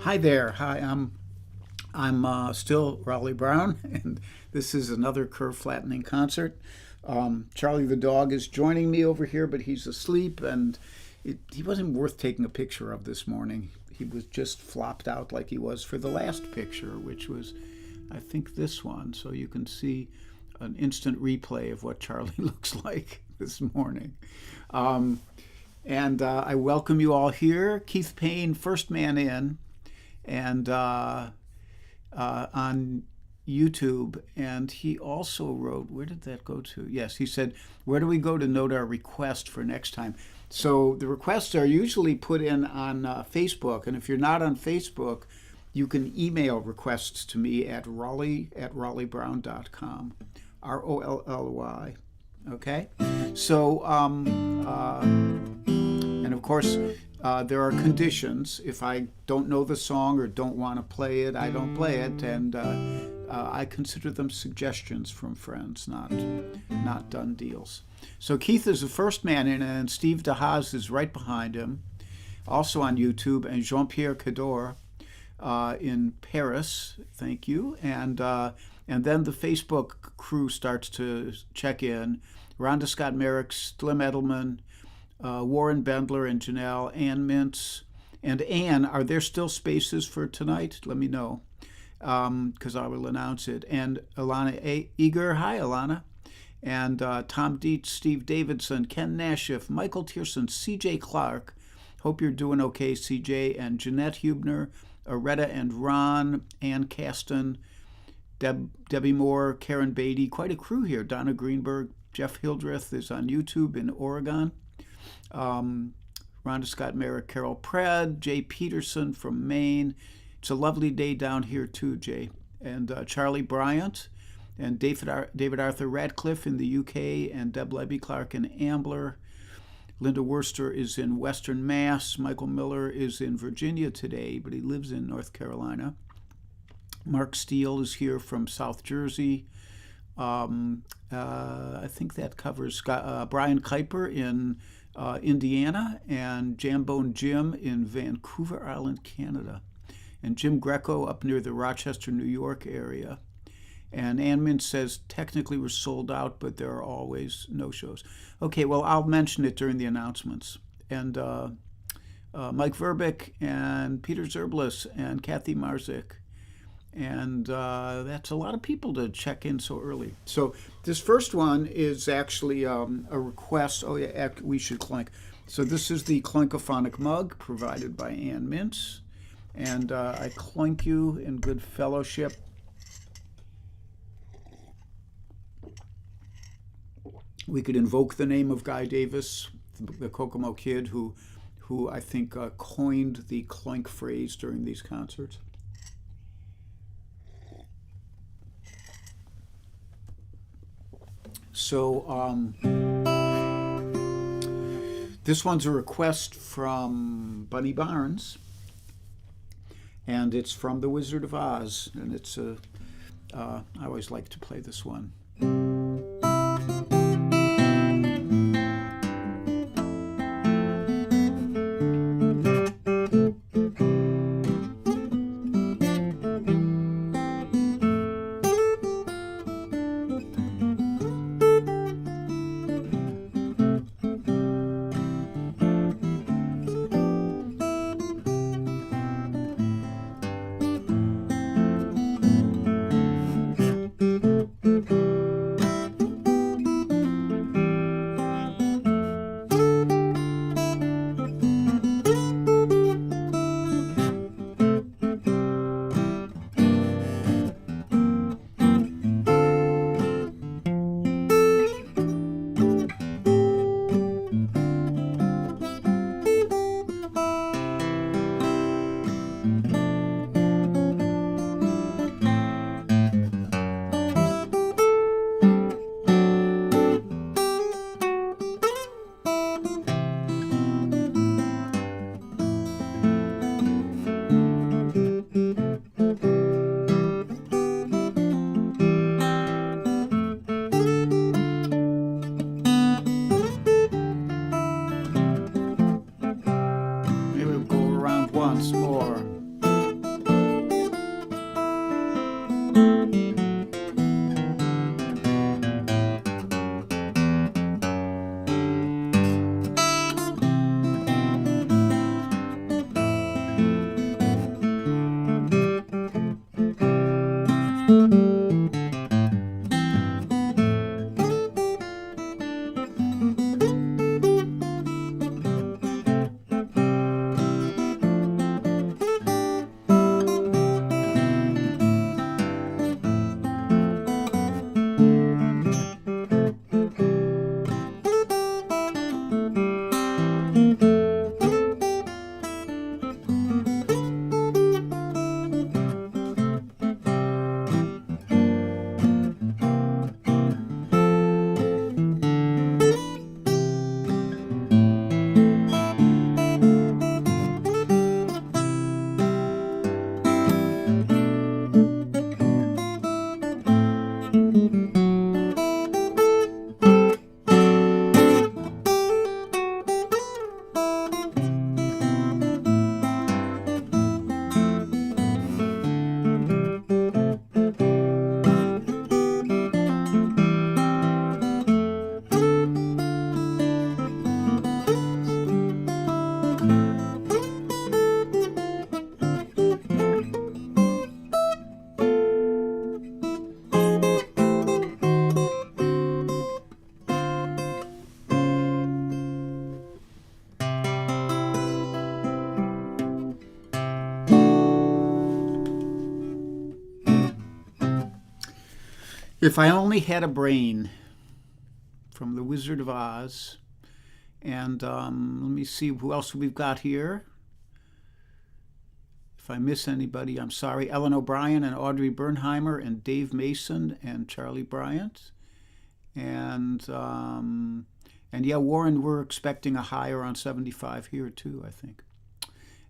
Hi there. Hi, I'm still Raleigh Brown, and this is another curve flattening concert. Charlie the dog is joining me over here, but he's asleep, and he wasn't worth taking a picture of this morning. He was just flopped out like he was for the last picture, which was, I think, this one. So you can see an instant replay of what Charlie looks like this morning. And I welcome you all here. Keith Payne, first man in, and on YouTube. And he also wrote, where did that go to? Yes, he said, where do we go to note our request for next time? So the requests are usually put in on Facebook. And if you're not on Facebook, you can email requests to me at raleigh@raleigh.brown.com. ROLLY. Okay? So, and of course, there are conditions. If I don't know the song or don't want to play it, I don't play it, and I consider them suggestions from friends, not done deals. So Keith is the first man in, and Steve DeHaas is right behind him, also on YouTube, and Jean-Pierre Cador in Paris. Thank you, and then the Facebook crew starts to check in. Rhonda Scott Merrick, Slim Edelman, Warren Bendler and Janelle, Ann Mintz. And Ann, are there still spaces for tonight? Let me know, because I will announce it. And Alana Eager, hi Alana. And Tom Dietz, Steve Davidson, Ken Nashif, Michael Tierson, CJ Clark. Hope you're doing okay, CJ. And Jeanette Hubner, Aretta and Ron, Ann Caston, Debbie Moore, Karen Beatty. Quite a crew here. Donna Greenberg, Jeff Hildreth is on YouTube in Oregon. Rhonda Scott Merrick, Carol Pred, Jay Peterson from Maine. It's a lovely day down here too, Jay. And Charlie Bryant and David Arthur Radcliffe in the UK, and Deb Levy Clark in Ambler. Linda Worcester is in Western Mass. Michael Miller is in Virginia today, but he lives in North Carolina. Mark Steele is here from South Jersey. I think that covers Brian Kuiper in Indiana, and Jambone Jim in Vancouver Island, Canada, and Jim Greco up near the Rochester, New York area. And Ann Mintz says, technically we're sold out, but there are always no-shows. Okay, well, I'll mention it during the announcements. And Mike Verbick and Peter Zerblis and Kathy Marzik. And that's a lot of people to check in so early. So this first one is actually a request. Oh, yeah, we should clink. So this is the Clinkophonic mug provided by Ann Mintz. And I clink you in good fellowship. We could invoke the name of Guy Davis, the Kokomo Kid, who I think coined the clink phrase during these concerts. So this one's a request from Bunny Barnes, and it's from The Wizard of Oz, and it's I always like to play this one. If I Only Had a Brain from The Wizard of Oz. And let me see who else we've got here. If I miss anybody, I'm sorry. Ellen O'Brien and Audrey Bernheimer and Dave Mason and Charlie Bryant. And yeah, Warren, we're expecting a higher on 75 here too, I think.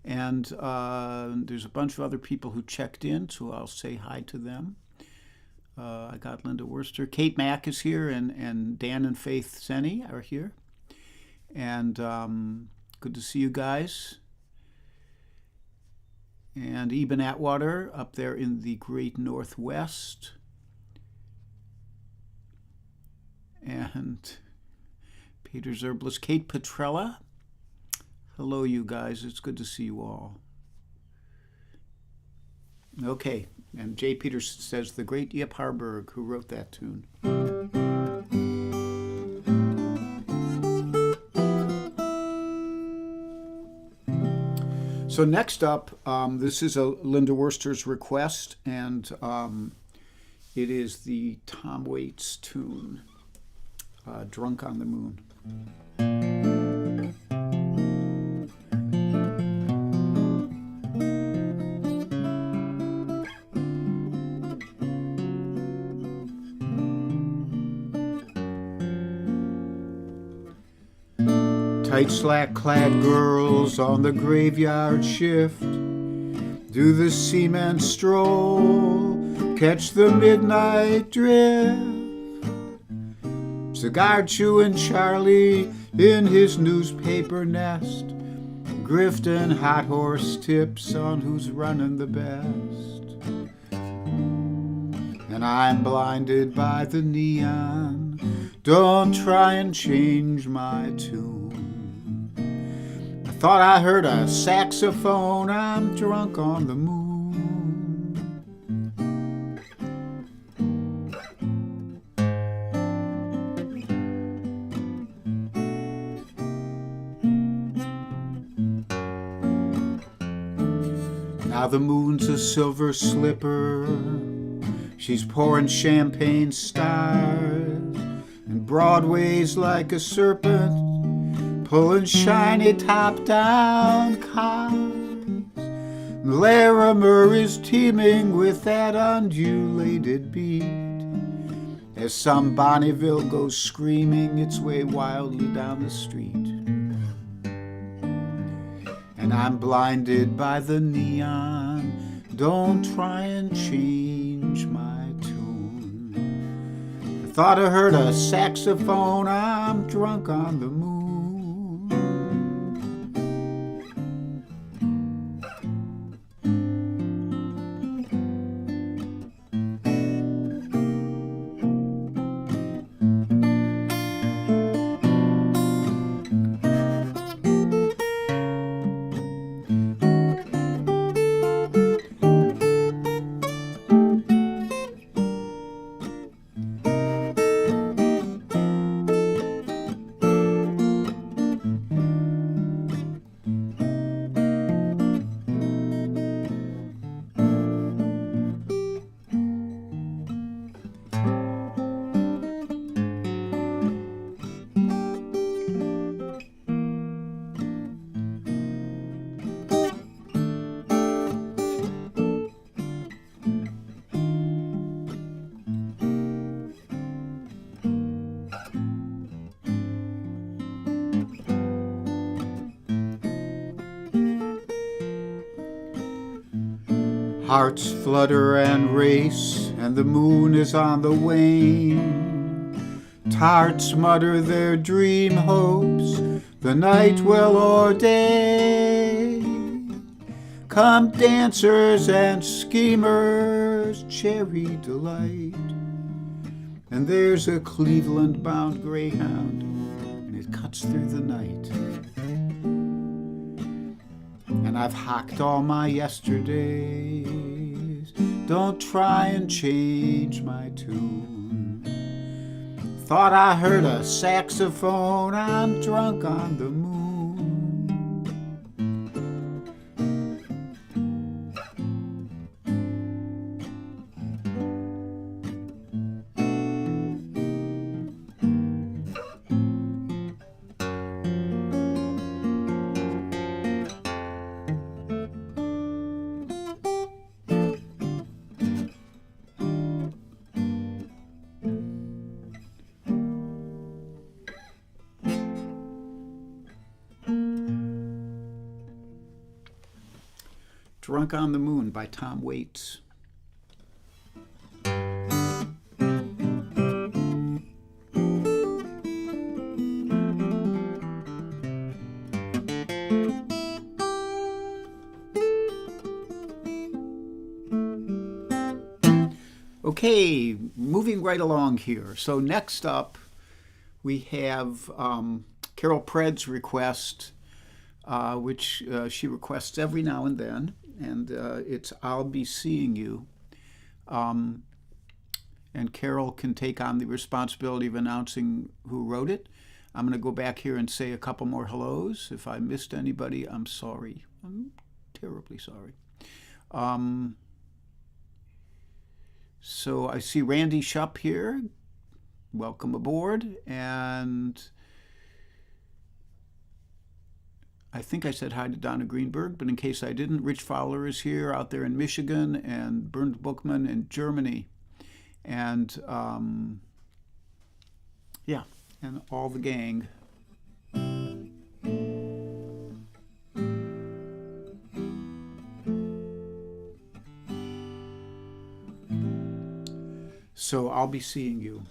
And there's a bunch of other people who checked in, so I'll say hi to them. I got Linda Worcester. Kate Mack is here, and Dan and Faith Senni are here. And good to see you guys. And Eben Atwater up there in the great Northwest. And Peter Zerblus. Kate Petrella. Hello, you guys. It's good to see you all. Okay. And Jay Peters says, the great Yip Harburg, who wrote that tune. So next up, this is a Linda Worcester's request, and it is the Tom Waits tune, Drunk on the Moon. Tight slack-clad girls on the graveyard shift do the cement stroll, catch the midnight drift. Cigar-chewing Charlie in his newspaper nest, grifting hot horse tips on who's running the best. And I'm blinded by the neon, don't try and change my tune. Thought I heard a saxophone, I'm drunk on the moon. Now the moon's a silver slipper, she's pouring champagne stars, and Broadway's like a serpent, pulling shiny top-down cars. Larimer is teeming with that undulated beat as some Bonneville goes screaming its way wildly down the street. And I'm blinded by the neon, don't try and change my tune. I thought I heard a saxophone, I'm drunk on the moon. Hearts flutter and race, and the moon is on the wane. Tarts mutter their dream hopes, the night well ordained. Come dancers and schemers, cherry delight. And there's a Cleveland-bound greyhound, and it cuts through the night. And I've hocked all my yesterdays, don't try and change my tune. Thought I heard a saxophone, I'm drunk on the moon. Drunk on the Moon by Tom Waits. Okay, moving right along here. So next up, we have Carol Pred's request, which she requests every now and then, and it's "I'll Be Seeing You." And Carol can take on the responsibility of announcing who wrote it. I'm going to go back here and say a couple more hellos. If I missed anybody, I'm sorry. I'm terribly sorry. So I see Randy Shupp here. Welcome aboard. And I think I said hi to Donna Greenberg, but in case I didn't, Rich Fowler is here out there in Michigan, and Bernd Bookman in Germany. And yeah, and all the gang. So I'll be seeing you.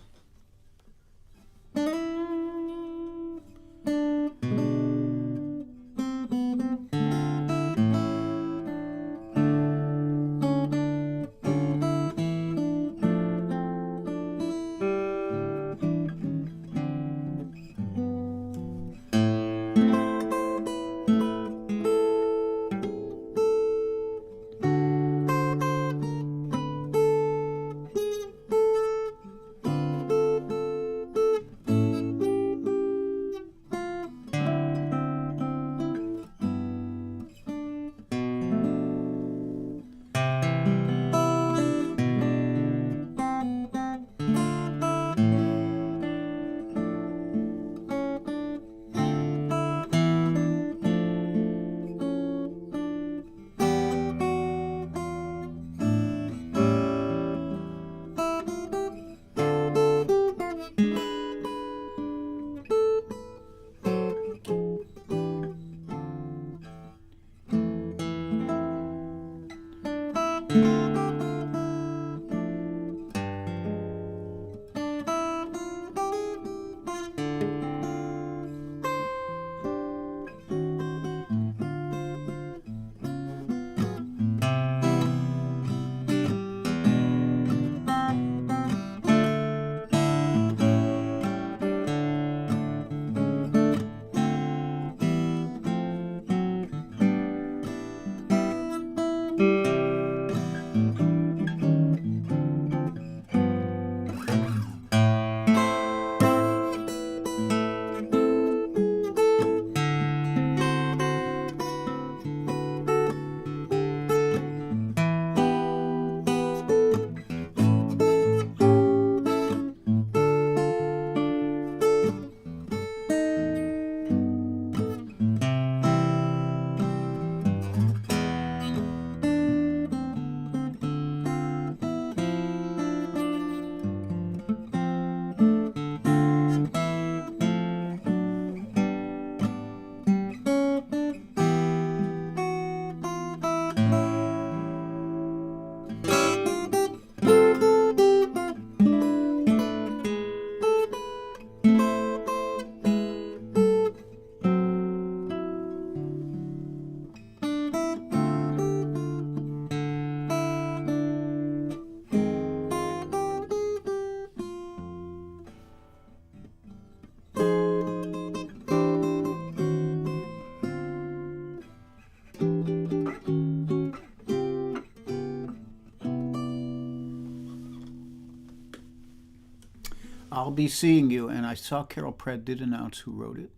I'll Be Seeing You. And I saw Carol Pred did announce who wrote it.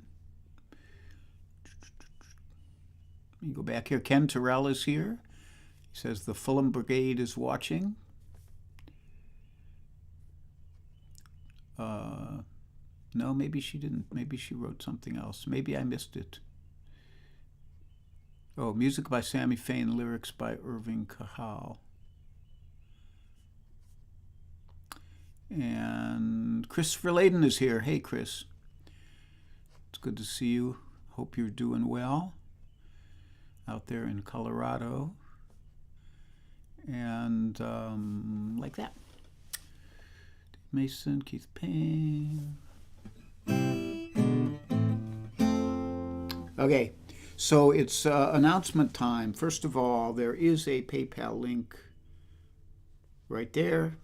You go back here. Ken Terrell is here. He says the Fulham Brigade is watching. No, maybe she didn't. Maybe she wrote something else. Maybe I missed it. Oh, music by Sammy Fain, lyrics by Irving Cahal. And Christopher Layden is here. Hey, Chris. It's good to see you. Hope you're doing well out there in Colorado. and like that. Mason, Keith Payne. Okay, so it's announcement time. First of all, there is a PayPal link right there.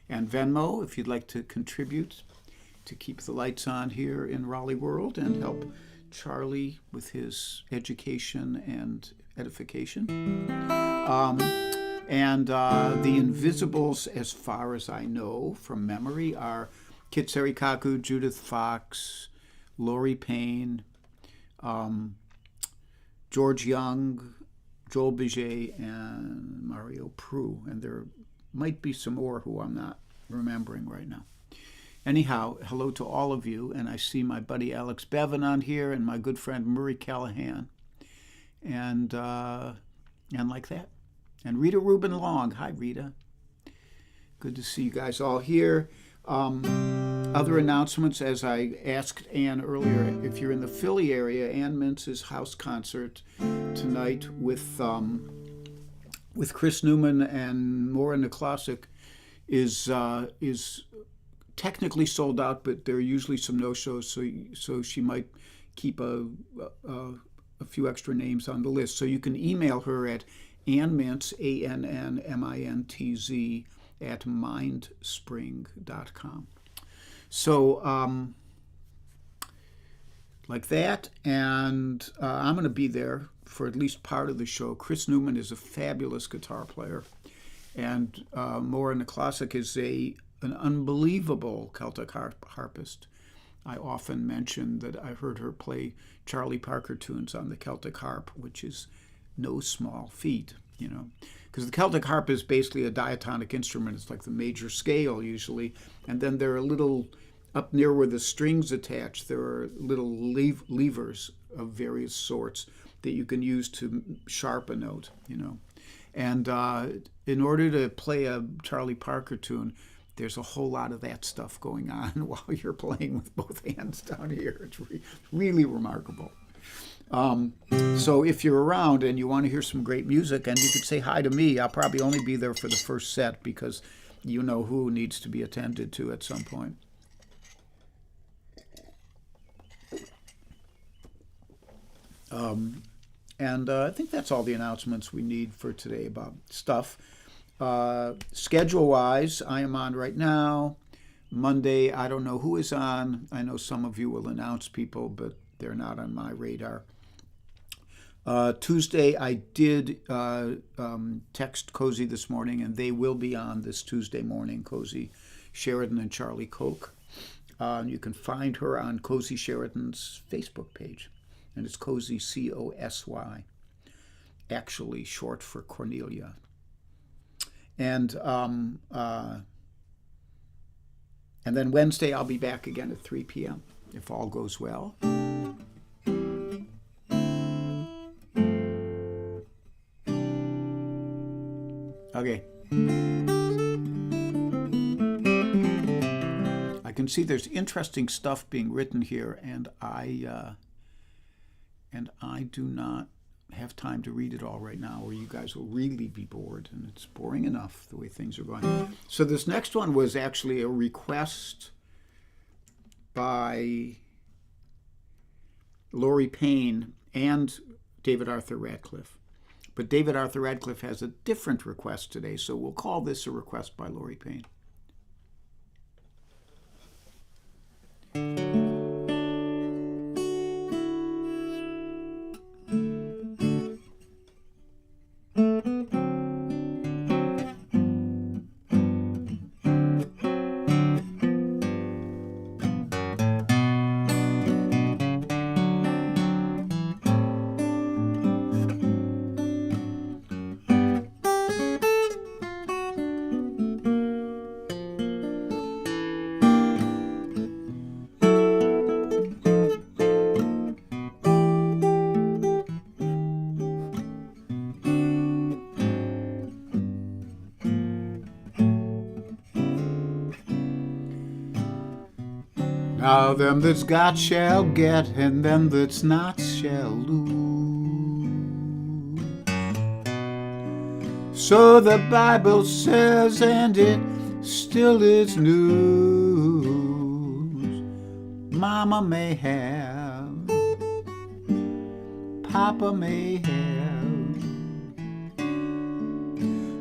And Venmo, if you'd like to contribute to keep the lights on here in Raleigh World and help Charlie with his education and edification. And the Invisibles, as far as I know from memory, are Kit Serikaku, Judith Fox, Lori Payne, George Young, Joel Biget, and Mario Prue. And there might be some more who I'm not remembering right now. Anyhow, hello to all of you, and I see my buddy Alex Bevan on here and my good friend Murray Callahan, and like that. And Rita Rubin Long. Hi, Rita. Good to see you guys all here. Other announcements, as I asked Ann earlier, if you're in the Philly area, Ann Mintz's house concert tonight with Chris Newman and More in the Classic is technically sold out, but there are usually some no-shows, so she might keep a few extra names on the list. So you can email her at annmintz, ANNMINTZ, at mindspring.com. So like that, and I'm going to be there for at least part of the show. Chris Newman is a fabulous guitar player, and More in the Classic is an unbelievable Celtic harpist. I often mention that I heard her play Charlie Parker tunes on the Celtic harp, which is no small feat, because the Celtic harp is basically a diatonic instrument. It's like the major scale usually, and then there are little, up near where the strings attach, there are little levers of various sorts that you can use to sharp a note, And in order to play a Charlie Parker tune, there's a whole lot of that stuff going on while you're playing with both hands down here. It's really remarkable. So if you're around and you want to hear some great music, and you could say hi to me, I'll probably only be there for the first set because you know who needs to be attended to at some point. And I think that's all the announcements we need for today about stuff. Schedule-wise, I am on right now. Monday, I don't know who is on. I know some of you will announce people, but they're not on my radar. Tuesday, I did text Cozy this morning, and they will be on this Tuesday morning, Cozy Sheridan and Charlie Koch. You can find her on Cozy Sheridan's Facebook page, and it's Cozy, C-O-S-Y, actually short for Cornelia. And then Wednesday, I'll be back again at 3 p.m., if all goes well. Okay. I can see there's interesting stuff being written here, and I do not have time to read it all right now, or you guys will really be bored, and it's boring enough the way things are going. So this next one was actually a request by Lori Payne and David Arthur Radcliffe. But David Arthur Radcliffe has a different request today, so we'll call this a request by Lori Payne. Now them that's got shall get, and them that's not shall lose. So the Bible says, and it still is news. Mama may have, Papa may have.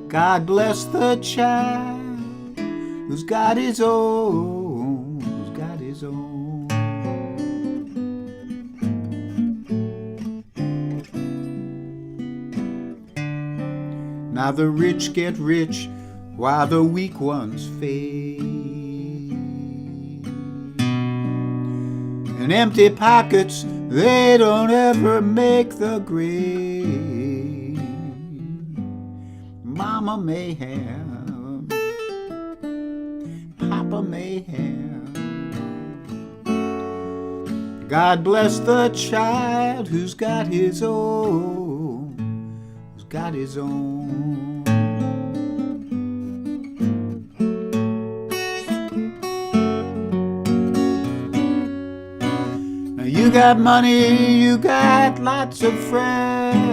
God bless the child who's got his own, who's got his own. Now the rich get rich while the weak ones fade, and empty pockets, they don't ever make the grade. Mama may have, Papa may have. God bless the child who's got his own, who's got his own. You got money, you got lots of friends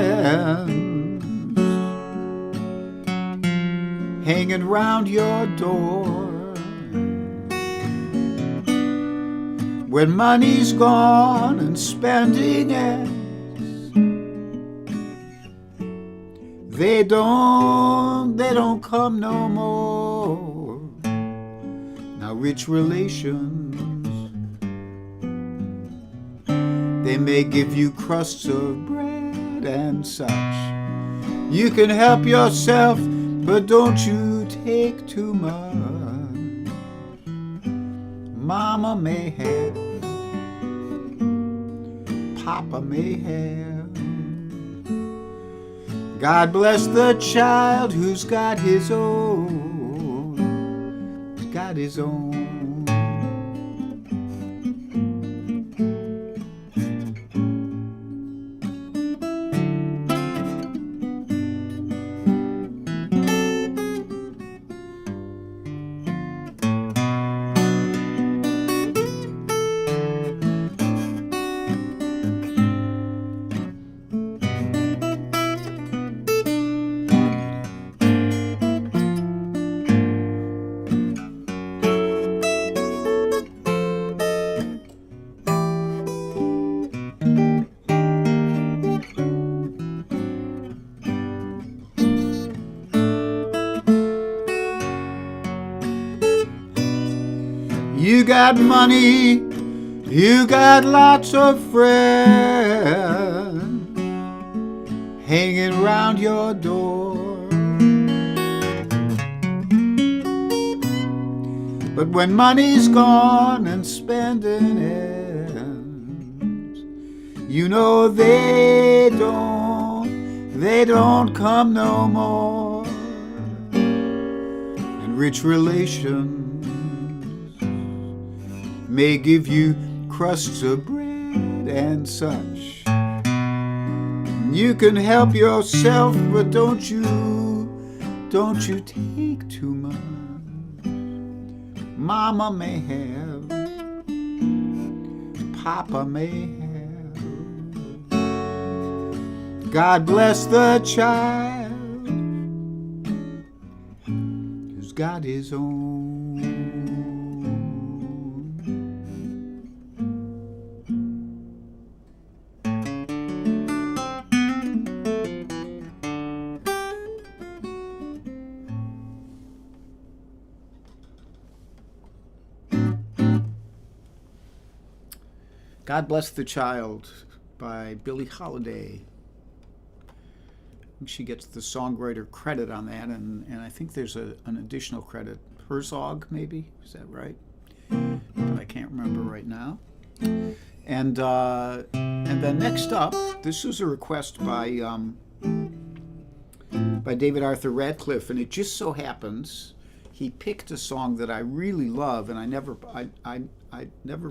hanging round your door. When money's gone and spending ends, they don't come no more. Now rich relations, they may give you crusts of bread and such. You can help yourself, but don't you take too much. Mama may have, Papa may have. God bless the child who's got his own, who's got his own. You got money, you got lots of friends hanging round your door. But when money's gone and spending ends, you know they don't come no more. And rich relations may give you crusts of bread and such. You can help yourself, but don't you take too much. Mama may have, Papa may have. God bless the child who's got his own. God Bless the Child by Billie Holiday. She gets the songwriter credit on that, and I think there's an additional credit. Herzog, maybe? Is that right? But I can't remember right now. And then next up, this was a request by David Arthur Radcliffe, and it just so happens he picked a song that I really love, and I never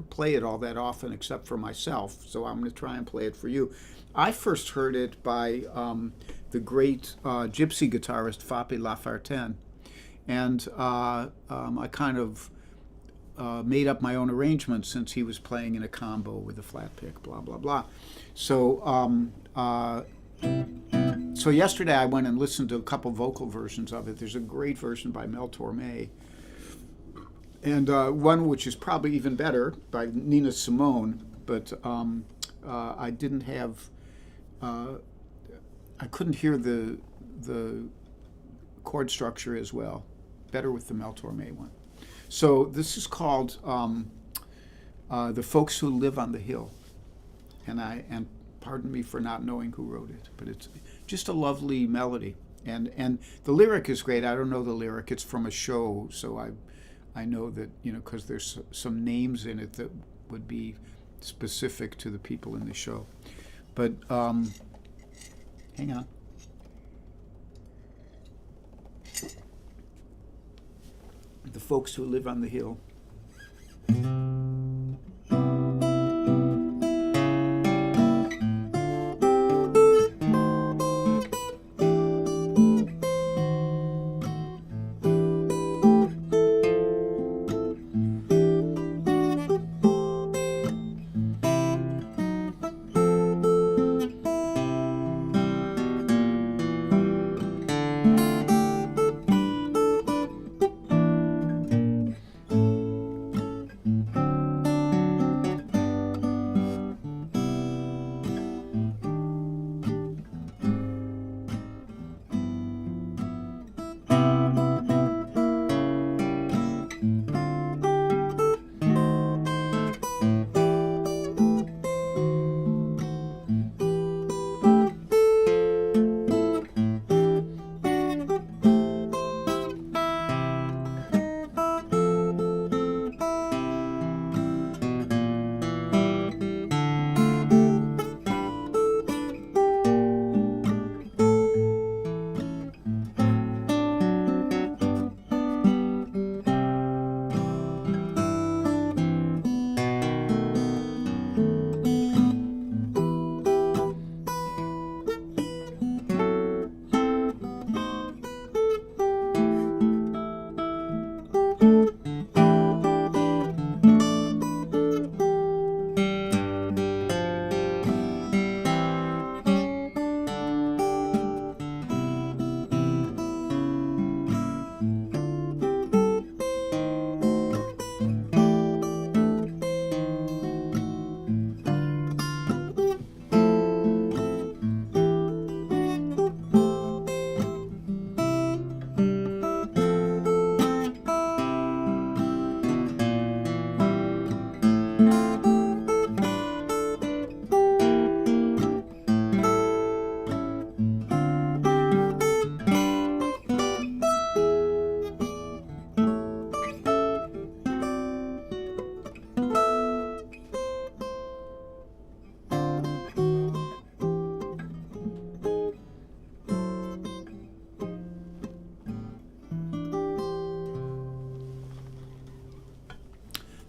play it all that often except for myself, so I'm going to try and play it for you. I first heard it by the great gypsy guitarist Fabi Lafontaine, and I kind of made up my own arrangements since he was playing in a combo with a flat pick, blah, blah, blah. So So yesterday I went and listened to a couple vocal versions of it. There's a great version by Mel Torme, and one which is probably even better by Nina Simone. But I didn't have, I couldn't hear the chord structure as well. Better with the Mel Torme one. So this is called "The Folks Who Live on the Hill," and pardon me for not knowing who wrote it, but it's just a lovely melody, and the lyric is great. I don't know the lyric; it's from a show, so I know that, because there's some names in it that would be specific to the people in the show. But hang on. The Folks Who Live on the Hill.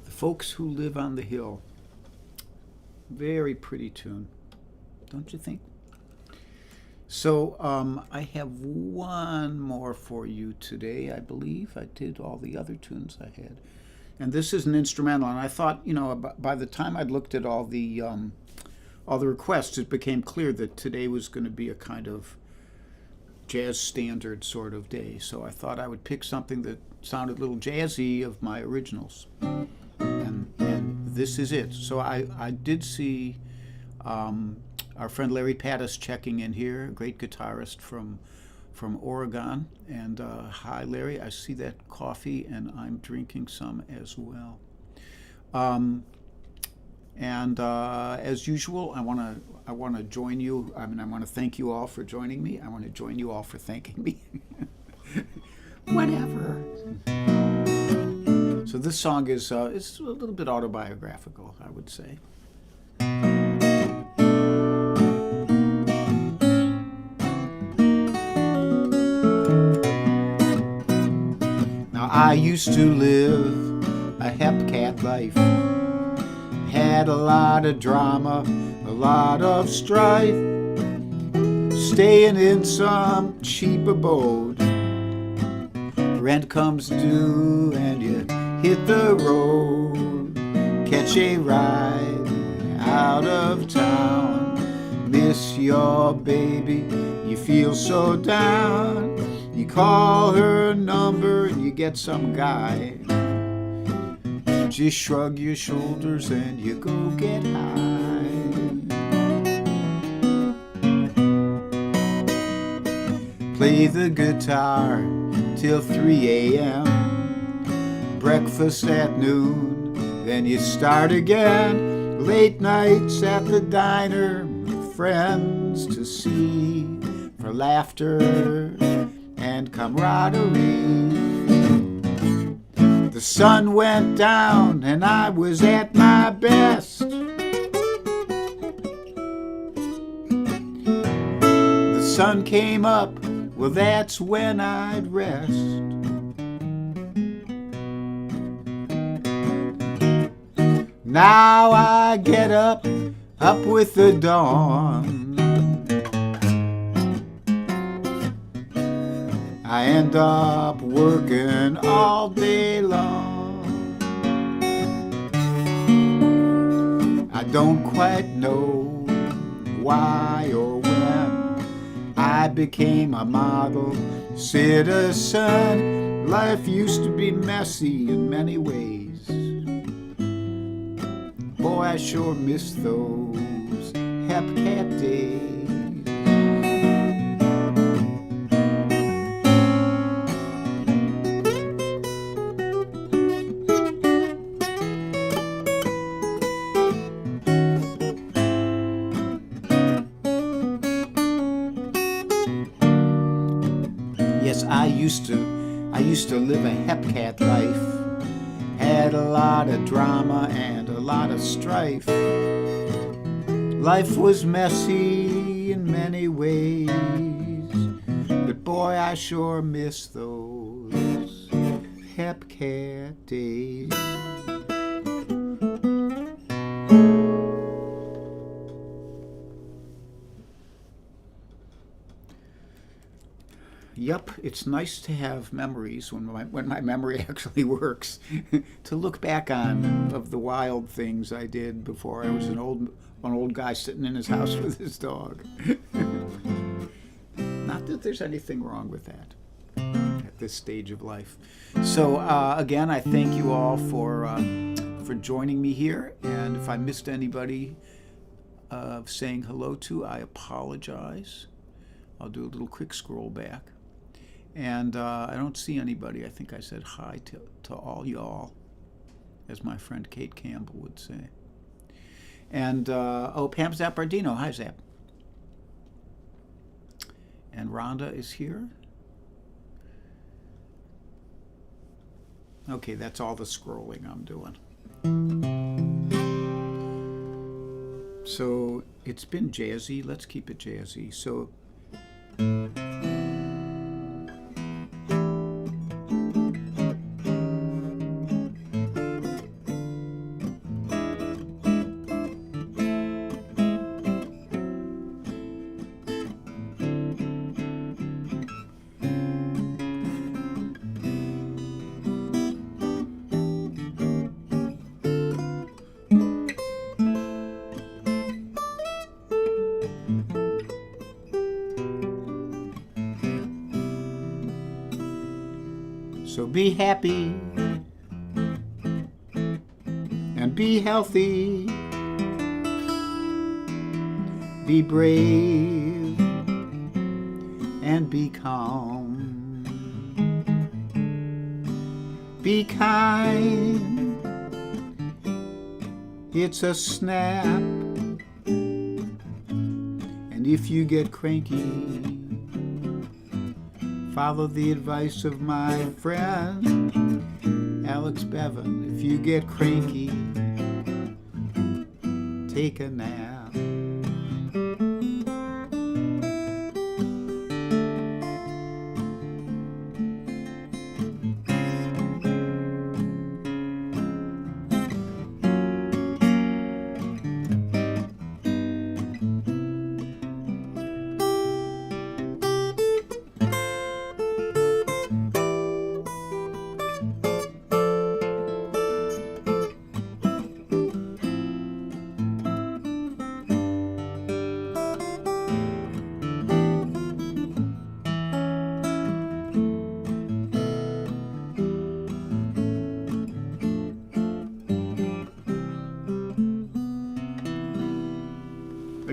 Folks Who Live on the Hill. Very pretty tune, don't you think? So I have one more for you today, I believe. I did all the other tunes I had. And this is an instrumental, and I thought, by the time I'd looked at all the requests, it became clear that today was going to be a kind of jazz standard sort of day. So I thought I would pick something that sounded a little jazzy of my originals. And this is it. So I did see our friend Larry Pattis checking in here, a great guitarist from Oregon. And hi, Larry. I see that coffee, and I'm drinking some as well. And as usual, I want to join you. I want to thank you all for joining me. I want to join you all for thanking me. Whatever. So this song is it's a little bit autobiographical, I would say. Now I used to live a hepcat life. Had a lot of drama, a lot of strife. Staying in some cheap abode. Rent comes due and you hit the road. Catch a ride out of town. miss your baby, you feel so down. You call her number and you get some guy. Just shrug your shoulders and you go get high. Play the guitar till 3 a.m. Breakfast at noon, then you start again. Late nights at the diner, friends to see, for laughter and camaraderie. The sun went down and I was at my best. The sun came up, well, that's when I'd rest. Now I get up with the dawn. I end up working all day long. I don't quite know why or when I became a model citizen. Life used to be messy in many ways. Boy, I sure miss those Hepcat days. Yes, I used to live a Hepcat life. Had a lot of drama and a lot of strife. Life was messy in many ways, but boy, I sure miss those Hepcat days. Yep, it's nice to have memories when my memory actually works, to look back on of the wild things I did before I was an old guy sitting in his house with his dog. Not that there's anything wrong with that at this stage of life. So again, I thank you all for joining me here, and if I missed anybody saying hello to, I apologize. I'll do a little quick scroll back. And I don't see anybody. I think I said hi to all y'all, as my friend Kate Campbell would say. And, Pam Zappardino. Hi, Zap. And Rhonda is here. Okay, that's all the scrolling I'm doing. So it's been jazzy. Let's keep it jazzy. So... So be happy and be healthy, be brave and be calm, be kind, it's a snap, and if you get cranky, follow the advice of my friend Alex Bevan. If you get cranky, take a nap.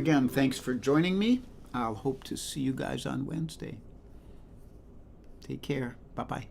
again, thanks for joining me. I'll hope to see you guys on Wednesday. Take care. Bye-bye.